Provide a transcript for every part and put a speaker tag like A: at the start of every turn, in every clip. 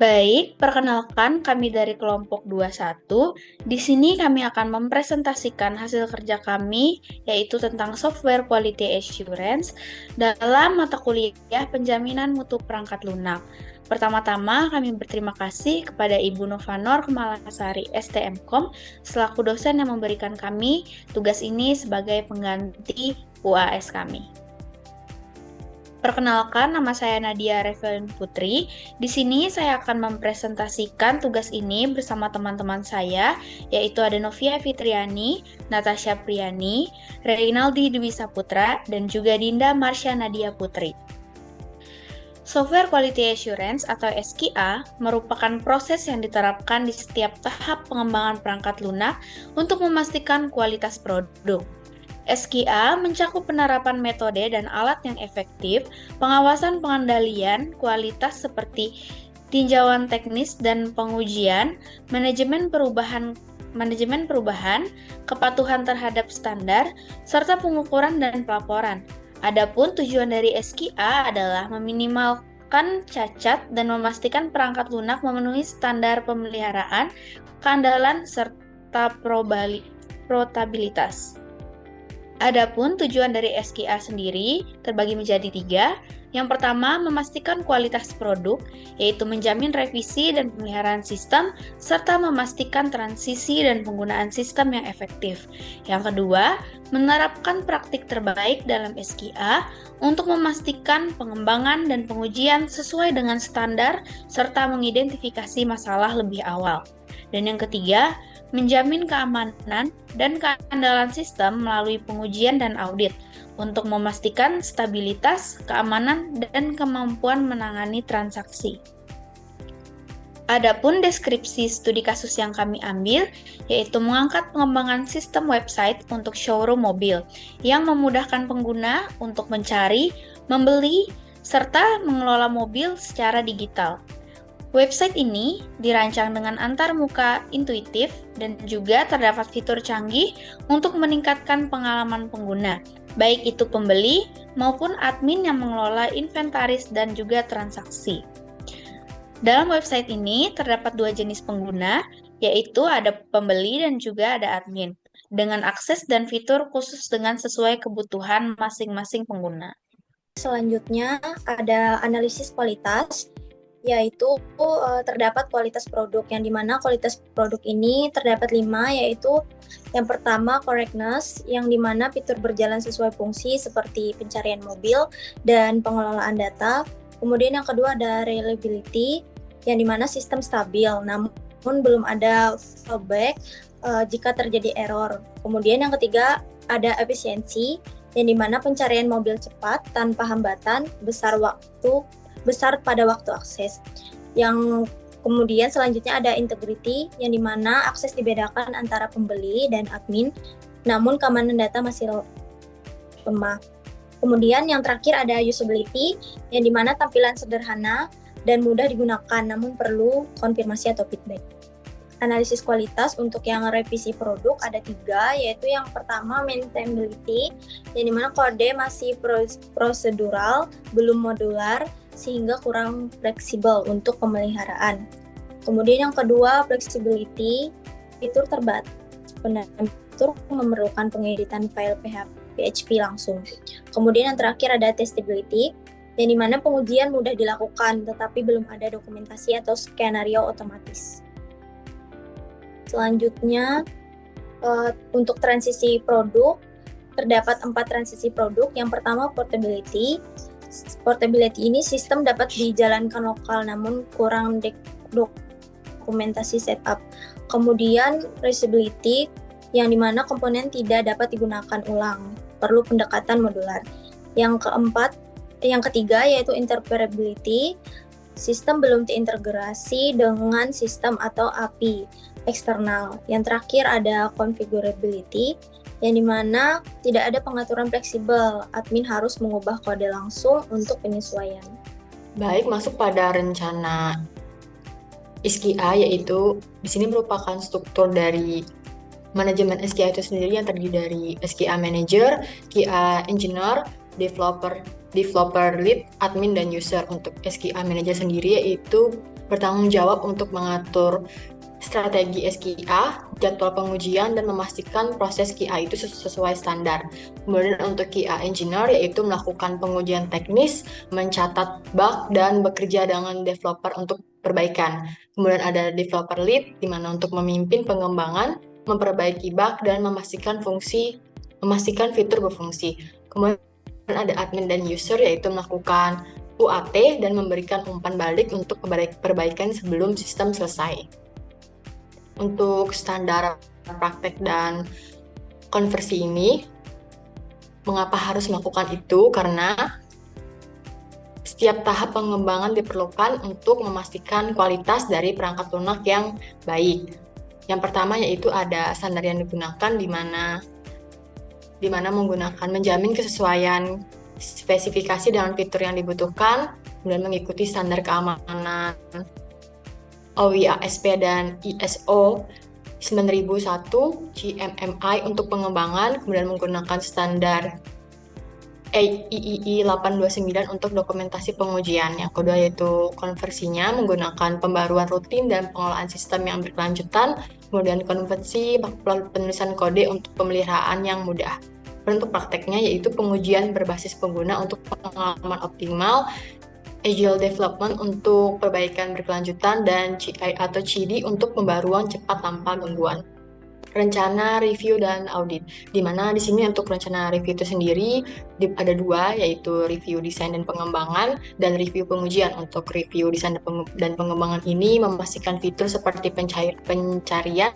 A: Baik, perkenalkan kami dari kelompok 21. Di sini kami akan mempresentasikan hasil kerja kami, yaitu tentang Software Quality Assurance dalam mata kuliah Penjaminan Mutu Perangkat Lunak. Pertama-tama, kami berterima kasih kepada Ibu Novanor Kemalasari STMkom selaku dosen yang memberikan kami tugas ini sebagai pengganti UAS kami. Perkenalkan, nama saya Nadia Revelin Putri. Di sini saya akan mempresentasikan tugas ini bersama teman-teman saya, yaitu ada Novia Fitriani, Natasha Priani, Reynaldi Dwi Saputra, dan juga Dinda Marsha Nadia Putri. Software Quality Assurance atau SQA merupakan proses yang diterapkan di setiap tahap pengembangan perangkat lunak untuk memastikan kualitas produk. SQA mencakup penerapan metode dan alat yang efektif, pengawasan pengendalian kualitas seperti tinjauan teknis dan pengujian, manajemen perubahan, kepatuhan terhadap standar, serta pengukuran dan pelaporan. Adapun tujuan dari SQA adalah meminimalkan cacat dan memastikan perangkat lunak memenuhi standar pemeliharaan, keandalan, serta portabilitas. Adapun tujuan dari SQA sendiri terbagi menjadi 3. Yang pertama, memastikan kualitas produk, yaitu menjamin revisi dan pemeliharaan sistem, serta memastikan transisi dan penggunaan sistem yang efektif. Yang kedua, menerapkan praktik terbaik dalam SQA untuk memastikan pengembangan dan pengujian sesuai dengan standar, serta mengidentifikasi masalah lebih awal. Dan yang ketiga, menjamin keamanan dan keandalan sistem melalui pengujian dan audit untuk memastikan stabilitas, keamanan, dan kemampuan menangani transaksi. Adapun deskripsi studi kasus yang kami ambil, yaitu mengangkat pengembangan sistem website untuk showroom mobil yang memudahkan pengguna untuk mencari, membeli, serta mengelola mobil secara digital. Website ini dirancang dengan antarmuka intuitif dan juga terdapat fitur canggih untuk meningkatkan pengalaman pengguna, baik itu pembeli maupun admin yang mengelola inventaris dan juga transaksi. Dalam website ini terdapat 2 jenis pengguna, yaitu ada pembeli dan juga ada admin, dengan akses dan fitur khusus dengan sesuai kebutuhan masing-masing pengguna.
B: Selanjutnya ada analisis kualitas, yaitu terdapat kualitas produk, yang dimana kualitas produk ini terdapat 5, yaitu yang pertama correctness, yang dimana fitur berjalan sesuai fungsi seperti pencarian mobil dan pengelolaan data. Kemudian yang kedua ada reliability, yang dimana sistem stabil, namun belum ada fallback jika terjadi error. Kemudian yang ketiga ada efisiensi, yang dimana pencarian mobil cepat tanpa hambatan besar pada waktu akses. Yang kemudian selanjutnya ada integrity, yang dimana akses dibedakan antara pembeli dan admin, namun keamanan data masih lemah. Kemudian yang terakhir ada usability, yang dimana tampilan sederhana dan mudah digunakan, namun perlu konfirmasi atau feedback. Analisis kualitas untuk yang revisi produk ada 3, yaitu yang pertama maintainability, yang dimana kode masih prosedural, belum modular, sehingga kurang fleksibel untuk pemeliharaan. Kemudian yang kedua flexibility, fitur terbatas, fitur memerlukan pengeditan file PHP langsung. Kemudian yang terakhir ada testability, yang dimana pengujian mudah dilakukan tetapi belum ada dokumentasi atau skenario otomatis. Selanjutnya untuk transisi produk terdapat 4 transisi produk. Yang pertama portability. Portability ini sistem dapat dijalankan lokal namun kurang dokumentasi setup. Kemudian reusability, yang dimana komponen tidak dapat digunakan ulang, perlu pendekatan modular. Yang ketiga yaitu interoperability, sistem belum terintegrasi dengan sistem atau API eksternal. Yang terakhir ada configurability, yang dimana tidak ada pengaturan fleksibel, admin harus mengubah kode langsung untuk penyesuaian.
C: Baik, masuk pada rencana SQA, yaitu di sini merupakan struktur dari manajemen SQA itu sendiri yang terdiri dari SQA manager, SQA engineer, developer lead, admin, dan user. Untuk SQA manager sendiri yaitu bertanggung jawab untuk mengatur strategi SQA, jadwal pengujian, dan memastikan proses QA itu sesuai standar. Kemudian untuk QA Engineer yaitu melakukan pengujian teknis, mencatat bug, dan bekerja dengan developer untuk perbaikan. Kemudian ada Developer Lead, di mana untuk memimpin pengembangan, memperbaiki bug, dan memastikan fitur berfungsi. Kemudian ada Admin dan User, yaitu melakukan UAT dan memberikan umpan balik untuk perbaikan sebelum sistem selesai. Untuk standar praktek dan konversi ini, mengapa harus melakukan itu? Karena setiap tahap pengembangan diperlukan untuk memastikan kualitas dari perangkat lunak yang baik. Yang pertama yaitu ada standar yang digunakan di mana menjamin kesesuaian spesifikasi dengan fitur yang dibutuhkan, kemudian mengikuti standar keamanan OWASP dan ISO 9001 GMMI untuk pengembangan, kemudian menggunakan standar IEEE 829 untuk dokumentasi pengujian. Yang kedua yaitu konversinya menggunakan pembaruan rutin dan pengelolaan sistem yang berkelanjutan, kemudian konversi penulisan kode untuk pemeliharaan yang mudah. Dan untuk prakteknya yaitu pengujian berbasis pengguna untuk pengalaman optimal, Agile Development untuk perbaikan berkelanjutan, dan CI atau CD untuk pembaruan cepat tanpa gangguan. Rencana, review, dan audit. Di mana di sini untuk rencana review itu sendiri ada dua, yaitu review desain dan pengembangan dan review pengujian. Untuk review desain dan pengembangan ini memastikan fitur seperti pencarian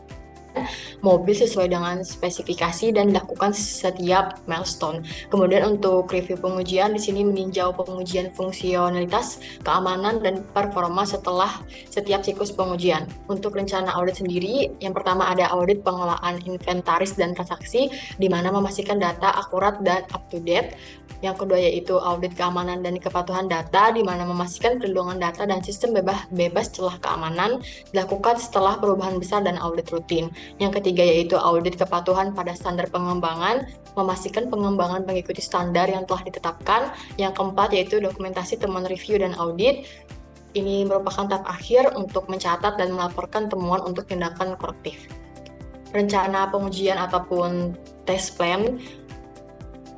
C: mobil sesuai dengan spesifikasi dan dilakukan setiap milestone. Kemudian untuk review pengujian di sini meninjau pengujian fungsionalitas, keamanan, dan performa setelah setiap siklus pengujian. Untuk rencana audit sendiri, yang pertama ada audit pengelolaan inventaris dan transaksi, di mana memastikan data akurat dan up to date. Yang kedua yaitu audit keamanan dan kepatuhan data, di mana memastikan perlindungan data dan sistem bebas celah keamanan dilakukan setelah perubahan besar dan audit rutin. Yang ketiga yaitu audit kepatuhan pada standar pengembangan, memastikan pengembangan mengikuti standar yang telah ditetapkan. Yang keempat yaitu dokumentasi temuan review dan audit. Ini merupakan tahap akhir untuk mencatat dan melaporkan temuan untuk tindakan korektif. Rencana pengujian ataupun test plan.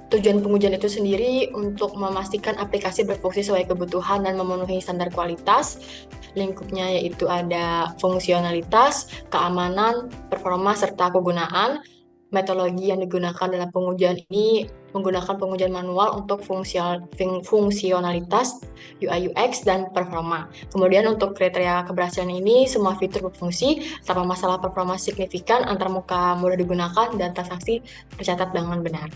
C: Tujuan pengujian itu sendiri untuk memastikan aplikasi berfungsi sesuai kebutuhan dan memenuhi standar kualitas. Lingkupnya yaitu ada fungsionalitas, keamanan, performa, serta kegunaan. Metodologi yang digunakan dalam pengujian ini menggunakan pengujian manual untuk fungsionalitas, UI UX, dan performa. Kemudian untuk kriteria keberhasilan ini, semua fitur berfungsi tanpa masalah performa signifikan, antarmuka mudah digunakan, dan transaksi tercatat dengan benar.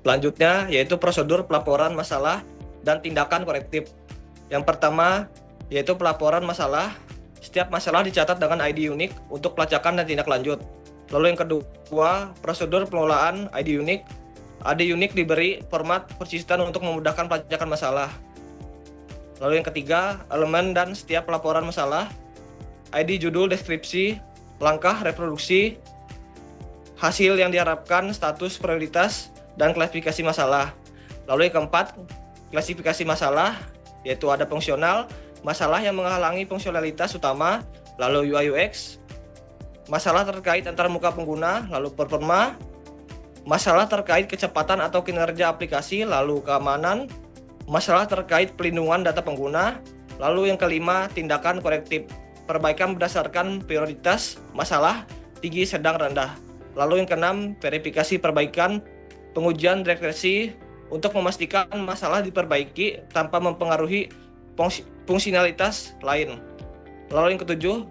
D: Selanjutnya yaitu prosedur pelaporan masalah dan tindakan korektif. Yang pertama yaitu pelaporan masalah. Setiap masalah dicatat dengan ID unik untuk pelacakan dan tindak lanjut. Lalu yang kedua, prosedur pengelolaan ID unik. ID unik diberi format persisten untuk memudahkan pelacakan masalah. Lalu yang ketiga, elemen dan setiap pelaporan masalah. ID judul, deskripsi, langkah, reproduksi, hasil yang diharapkan, status, prioritas, dan klasifikasi masalah. Lalu yang keempat, klasifikasi masalah, yaitu ada fungsional, masalah yang menghalangi fungsionalitas utama, lalu UI UX, masalah terkait antarmuka pengguna, lalu performa, masalah terkait kecepatan atau kinerja aplikasi, lalu keamanan, masalah terkait pelindungan data pengguna, lalu yang kelima, tindakan korektif, perbaikan berdasarkan prioritas masalah, tinggi, sedang, rendah. Lalu yang keenam, verifikasi perbaikan, pengujian regresi untuk memastikan masalah diperbaiki tanpa mempengaruhi fungsionalitas lain. Lalu yang ketujuh,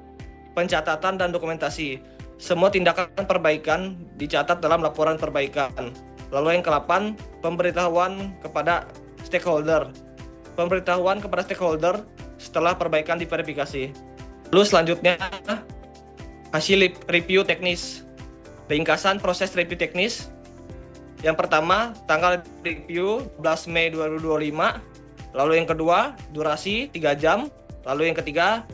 D: pencatatan dan dokumentasi. Semua tindakan perbaikan dicatat dalam laporan perbaikan. Lalu yang ke-8, pemberitahuan kepada stakeholder. Pemberitahuan kepada stakeholder setelah perbaikan diverifikasi. Lalu selanjutnya, hasil review teknis. Ringkasan proses review teknis. Yang pertama, tanggal review 12 Mei 2025. Lalu yang kedua, durasi 3 jam. Lalu yang ketiga,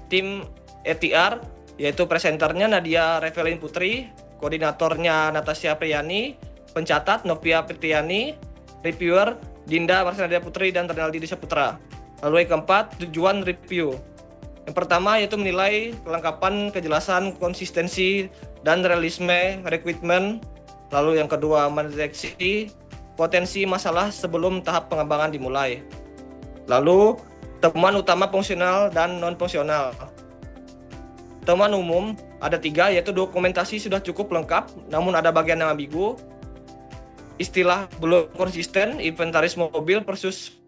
D: tim ETR, yaitu presenternya Nadia Revelin Putri, koordinatornya Natasha Priyani, pencatat Novia Priyani, reviewer Dinda Marcelina Putri dan Renaldi Desa Putra. Lalu yang keempat, tujuan review. Yang pertama yaitu menilai kelengkapan, kejelasan, konsistensi, dan realisme requirement. Lalu yang kedua, mendeteksi potensi masalah sebelum tahap pengembangan dimulai. Lalu, temuan utama fungsional dan non-fungsional. Temuan umum ada 3, yaitu dokumentasi sudah cukup lengkap, namun ada bagian yang ambigu. Istilah belum konsisten, inventaris mobil versus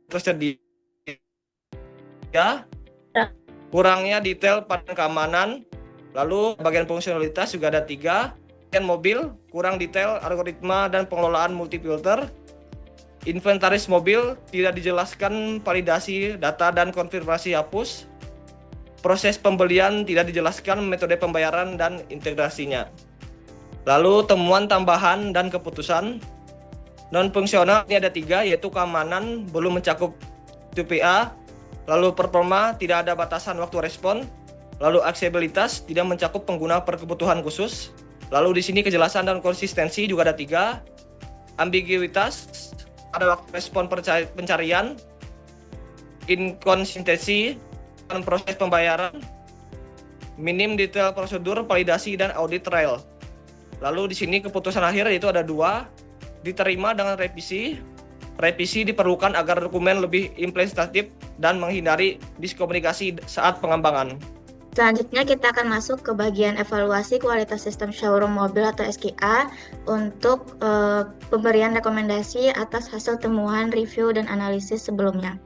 D: tersedia. Kurangnya detail pada keamanan. Lalu bagian fungsionalitas juga ada 3. Bagian mobil, kurang detail algoritma dan pengelolaan multifilter. Inventaris mobil, tidak dijelaskan validasi data dan konfirmasi hapus. Proses pembelian tidak dijelaskan metode pembayaran dan integrasinya. Lalu temuan tambahan dan keputusan. Non-fungsional ini ada 3, yaitu keamanan belum mencakup TPA. Lalu performa tidak ada batasan waktu respon. Lalu aksesibilitas tidak mencakup pengguna per kebutuhan khusus. Lalu di sini kejelasan dan konsistensi juga ada 3. Ambiguitas ada waktu respon pencarian. Inkonsistensi dan proses pembayaran. Minim detail prosedur validasi dan audit trail. Lalu di sini keputusan akhir yaitu ada 2. Diterima dengan revisi. Revisi diperlukan agar dokumen lebih implementatif dan menghindari diskomunikasi saat pengembangan.
A: Selanjutnya kita akan masuk ke bagian evaluasi kualitas sistem showroom mobil atau SKA untuk pemberian rekomendasi atas hasil temuan, review, dan analisis sebelumnya.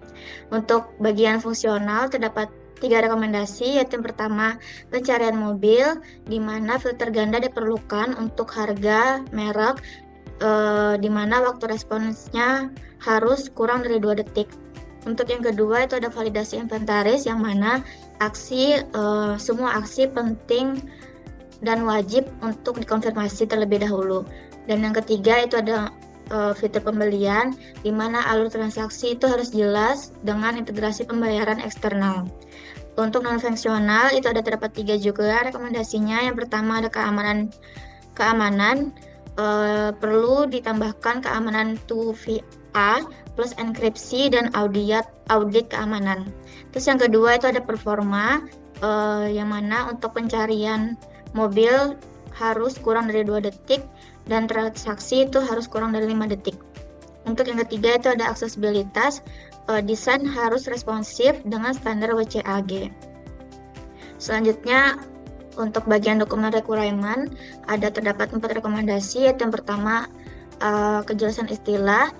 A: Untuk bagian fungsional terdapat 3 rekomendasi, yaitu yang pertama pencarian mobil, di mana filter ganda diperlukan untuk harga, merek, di mana waktu responsnya harus kurang dari 2 detik. Untuk yang kedua itu ada validasi inventaris, yang mana semua aksi penting dan wajib untuk dikonfirmasi terlebih dahulu. Dan yang ketiga itu ada fitur pembelian, di mana alur transaksi itu harus jelas dengan integrasi pembayaran eksternal. Untuk non-fungsional itu ada terdapat 3 juga rekomendasinya. Yang pertama ada keamanan. Perlu ditambahkan keamanan 2FA plus enkripsi dan audit keamanan. Terus yang kedua itu ada performa, yang mana untuk pencarian mobil harus kurang dari 2 detik dan transaksi itu harus kurang dari 5 detik. Untuk yang ketiga itu ada aksesibilitas, desain harus responsif dengan standar WCAG. Selanjutnya untuk bagian dokumen requirement ada terdapat 4 rekomendasi, yaitu yang pertama kejelasan istilah.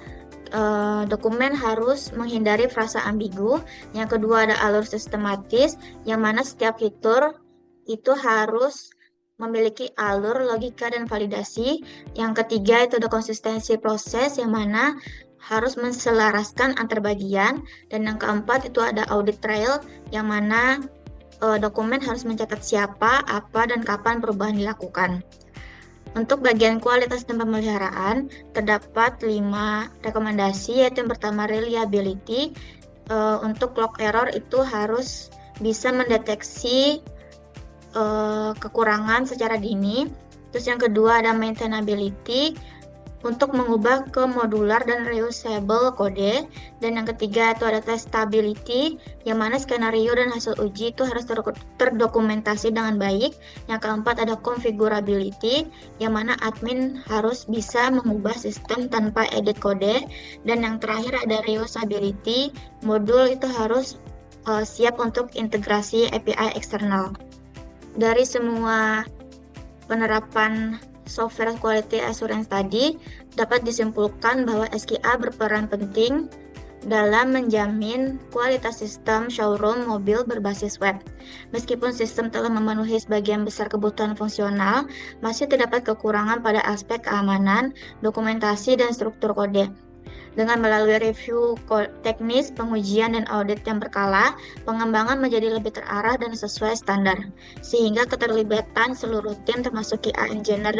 A: Dokumen harus menghindari frasa ambigu. Yang kedua ada alur sistematis, yang mana setiap fitur itu harus memiliki alur, logika, dan validasi. Yang ketiga itu ada konsistensi proses, yang mana harus menselaraskan antar bagian. Dan yang keempat itu ada audit trail, yang mana dokumen harus mencatat siapa, apa, dan kapan perubahan dilakukan. Untuk bagian kualitas dan pemeliharaan, terdapat 5 rekomendasi, yaitu yang pertama reliability. Untuk log error itu harus bisa mendeteksi kekurangan secara dini. Terus yang kedua ada maintainability, untuk mengubah ke modular dan reusable kode. Dan yang ketiga itu ada testability, yang mana skenario dan hasil uji itu harus terdokumentasi dengan baik. Yang keempat ada configurability, yang mana admin harus bisa mengubah sistem tanpa edit kode. Dan yang terakhir ada reusability, modul itu harus siap untuk integrasi API eksternal. Dari semua penerapan software quality assurance tadi, dapat disimpulkan bahwa SKA berperan penting dalam menjamin kualitas sistem showroom mobil berbasis web. Meskipun sistem telah memenuhi sebagian besar kebutuhan fungsional, masih terdapat kekurangan pada aspek keamanan, dokumentasi, dan struktur kode. Dengan melalui review teknis, pengujian, dan audit yang berkala, pengembangan menjadi lebih terarah dan sesuai standar, sehingga keterlibatan seluruh tim termasuk QA engineer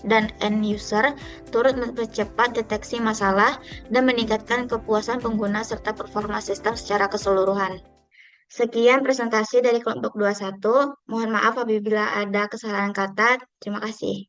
A: dan end user turut mempercepat deteksi masalah dan meningkatkan kepuasan pengguna serta performa sistem secara keseluruhan. Sekian presentasi dari kelompok 21. Mohon maaf apabila ada kesalahan kata. Terima kasih.